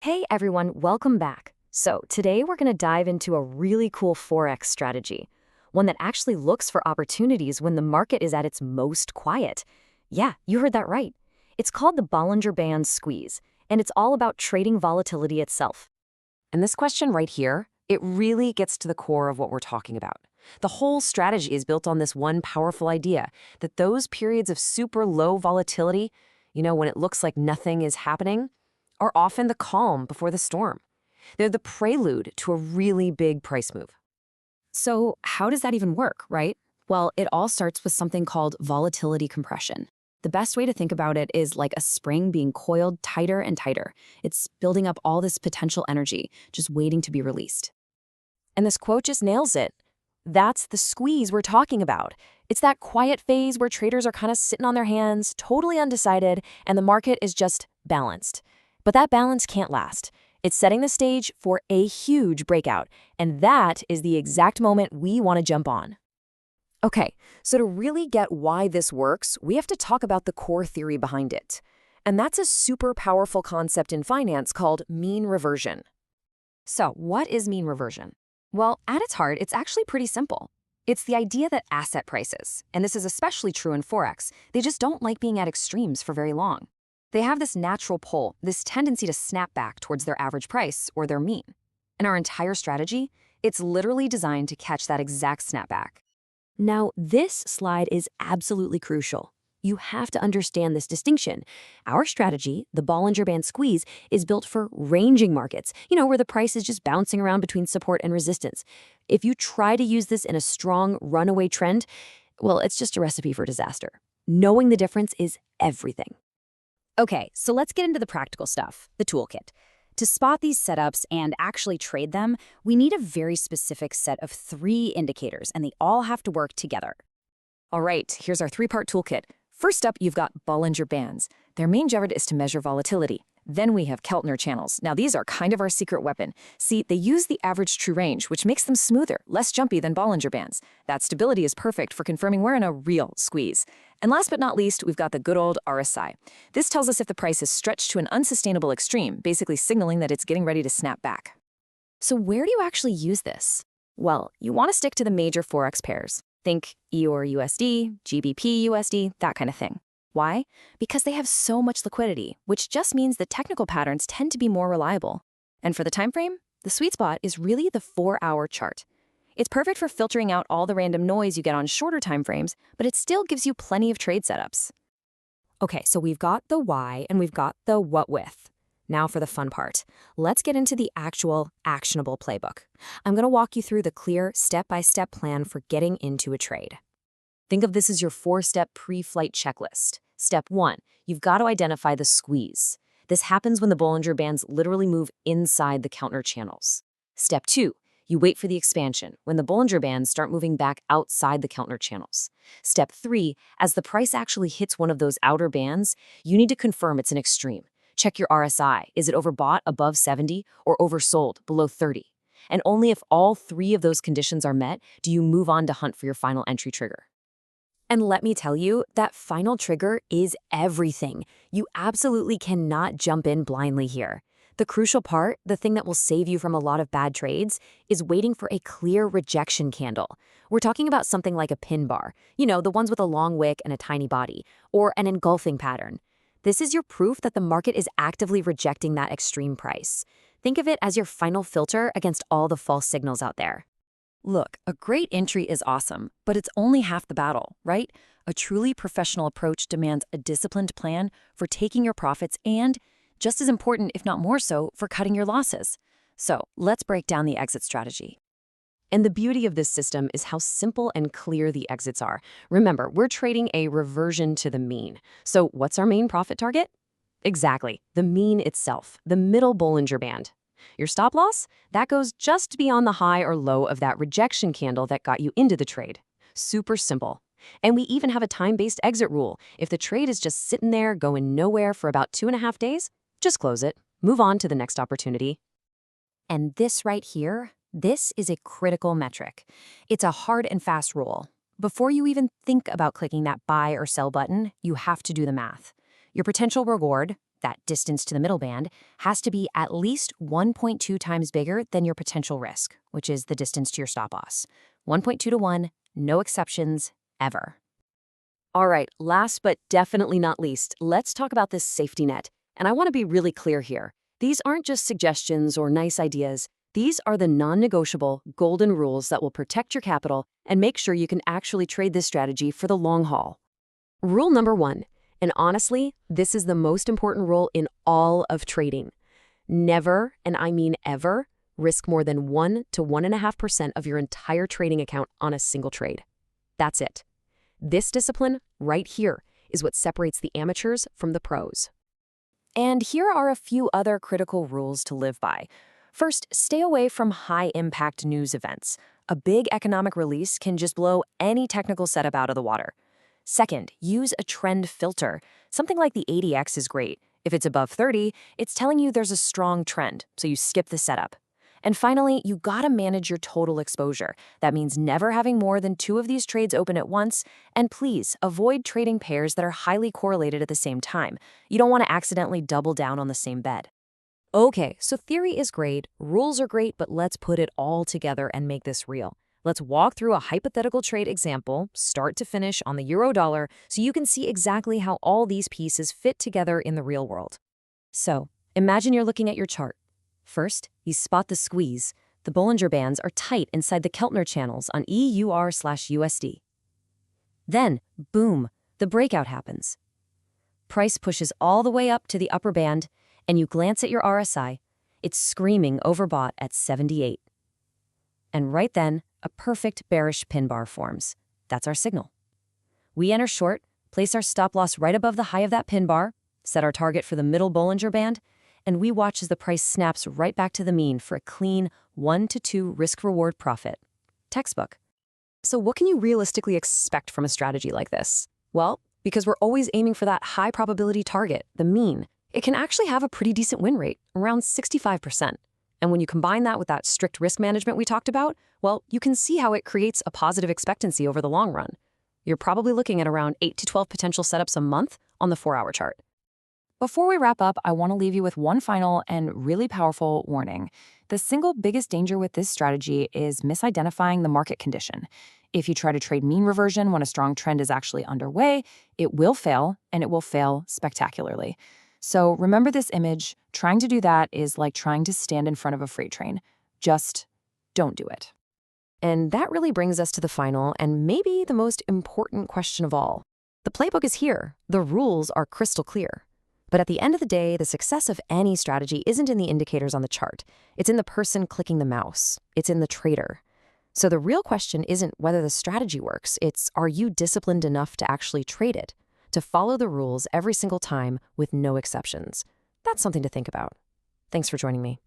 Hey everyone, welcome back. So today we're going to dive into a really cool Forex strategy, one that actually looks for opportunities when the market is at its most quiet. Yeah, you heard that right. It's called the Bollinger Band Squeeze, and it's all about trading volatility itself. And this question right here, it really gets to the core of what we're talking about. The whole strategy is built on this one powerful idea that those periods of super low volatility, when it looks like nothing is happening, are often the calm before the storm. They're the prelude to a really big price move. So, how does that even work, right? Well, it all starts with something called volatility compression. The best way to think about it is like a spring being coiled tighter and tighter. It's building up all this potential energy, just waiting to be released. And this quote just nails it. That's the squeeze we're talking about. It's that quiet phase where traders are kind of sitting on their hands, totally undecided, and the market is just balanced. But that balance can't last. It's setting the stage for a huge breakout, and that is the exact moment we want to jump on. Okay, so to really get why this works, we have to talk about the core theory behind it. And that's a super powerful concept in finance called mean reversion. So, what is mean reversion? Well, at its heart, it's actually pretty simple. It's the idea that asset prices, and this is especially true in Forex, they just don't like being at extremes for very long. They have this natural pull, this tendency to snap back towards their average price or their mean. And our entire strategy, it's literally designed to catch that exact snapback. Now, this slide is absolutely crucial. You have to understand this distinction. Our strategy, the Bollinger Band Squeeze, is built for ranging markets, where the price is just bouncing around between support and resistance. If you try to use this in a strong runaway trend, well, it's just a recipe for disaster. Knowing the difference is everything. Okay, so let's get into the practical stuff, the toolkit. To spot these setups and actually trade them, we need a very specific set of 3 indicators, and they all have to work together. All right, here's our 3-part toolkit. First up, you've got Bollinger Bands. Their main job is to measure volatility. Then we have Keltner channels. Now these are kind of our secret weapon. See, they use the average true range, which makes them smoother, less jumpy than Bollinger Bands. That stability is perfect for confirming we're in a real squeeze. And last but not least, we've got the good old RSI. This tells us if the price is stretched to an unsustainable extreme, basically signaling that it's getting ready to snap back. So where do you actually use this? Well, you want to stick to the major Forex pairs. Think EOR USD, GBP USD, that kind of thing. Why? Because they have so much liquidity, which just means the technical patterns tend to be more reliable. And for the time frame, the sweet spot is really the 4-hour chart. It's perfect for filtering out all the random noise you get on shorter time frames, but it still gives you plenty of trade setups. Okay, so we've got the why and we've got the what with. Now for the fun part. Let's get into the actual actionable playbook. I'm going to walk you through the clear step-by-step plan for getting into a trade. Think of this as your 4-step pre-flight checklist. Step 1, you've got to identify the squeeze. This happens when the Bollinger Bands literally move inside the Keltner channels. Step 2, you wait for the expansion, when the Bollinger Bands start moving back outside the Keltner channels. Step 3, as the price actually hits one of those outer bands, you need to confirm it's an extreme. Check your RSI. Is it overbought above 70 or oversold below 30? And only if all 3 of those conditions are met do you move on to hunt for your final entry trigger. And let me tell you, that final trigger is everything. You absolutely cannot jump in blindly here. The crucial part, the thing that will save you from a lot of bad trades, is waiting for a clear rejection candle. We're talking about something like a pin bar, the ones with a long wick and a tiny body, or an engulfing pattern. This is your proof that the market is actively rejecting that extreme price. Think of it as your final filter against all the false signals out there. Look, a great entry is awesome, but it's only half the battle, right? A truly professional approach demands a disciplined plan for taking your profits and, just as important, if not more so, for cutting your losses. So let's break down the exit strategy. And the beauty of this system is how simple and clear the exits are. Remember, we're trading a reversion to the mean. So what's our main profit target? Exactly, the mean itself, the middle Bollinger Band. Your stop loss? That goes just beyond the high or low of that rejection candle that got you into the trade. Super simple. And we even have a time-based exit rule. If the trade is just sitting there going nowhere for about 2.5 days, just close it. Move on to the next opportunity. And this right here, this is a critical metric. It's a hard and fast rule. Before you even think about clicking that buy or sell button, you have to do the math. Your potential reward, that distance to the middle band, has to be at least 1.2 times bigger than your potential risk, which is the distance to your stop loss. 1.2 to 1, no exceptions, ever. All right, last but definitely not least, let's talk about this safety net. And I want to be really clear here. These aren't just suggestions or nice ideas. These are the non-negotiable golden rules that will protect your capital and make sure you can actually trade this strategy for the long haul. Rule number 1, and honestly, this is the most important rule in all of trading. Never, and I mean ever, risk more than 1 to 1.5% of your entire trading account on a single trade. That's it. This discipline, right here, is what separates the amateurs from the pros. And here are a few other critical rules to live by. First, stay away from high-impact news events. A big economic release can just blow any technical setup out of the water. Second, use a trend filter. Something like the ADX is great. If it's above 30, it's telling you there's a strong trend, so you skip the setup. And finally, you gotta manage your total exposure. That means never having more than 2 of these trades open at once, and please avoid trading pairs that are highly correlated at the same time. You don't want to accidentally double down on the same bet. Okay, so theory is great, rules are great, but let's put it all together and make this real. Let's walk through a hypothetical trade example, start to finish on the euro-dollar, so you can see exactly how all these pieces fit together in the real world. So, imagine you're looking at your chart. First, you spot the squeeze. The Bollinger Bands are tight inside the Keltner channels on EUR/USD. Then, boom, the breakout happens. Price pushes all the way up to the upper band, and you glance at your RSI. It's screaming overbought at 78. And right then, a perfect bearish pin bar forms. That's our signal. We enter short, place our stop loss right above the high of that pin bar, set our target for the middle Bollinger Band, and we watch as the price snaps right back to the mean for a clean 1 to 2 risk-reward profit. Textbook. So what can you realistically expect from a strategy like this? Well, because we're always aiming for that high probability target, the mean, it can actually have a pretty decent win rate, around 65%. And when you combine that with that strict risk management we talked about, well, you can see how it creates a positive expectancy over the long run. You're probably looking at around 8 to 12 potential setups a month on the 4-hour chart. Before we wrap up, I want to leave you with one final and really powerful warning. The single biggest danger with this strategy is misidentifying the market condition. If you try to trade mean reversion when a strong trend is actually underway, it will fail, and it will fail spectacularly. So remember this image. Trying to do that is like trying to stand in front of a freight train. Just don't do it. And that really brings us to the final and maybe the most important question of all. The playbook is here. The rules are crystal clear. But at the end of the day, the success of any strategy isn't in the indicators on the chart. It's in the person clicking the mouse. It's in the trader. So the real question isn't whether the strategy works. It's, are you disciplined enough to actually trade it, to follow the rules every single time with no exceptions? That's something to think about. Thanks for joining me.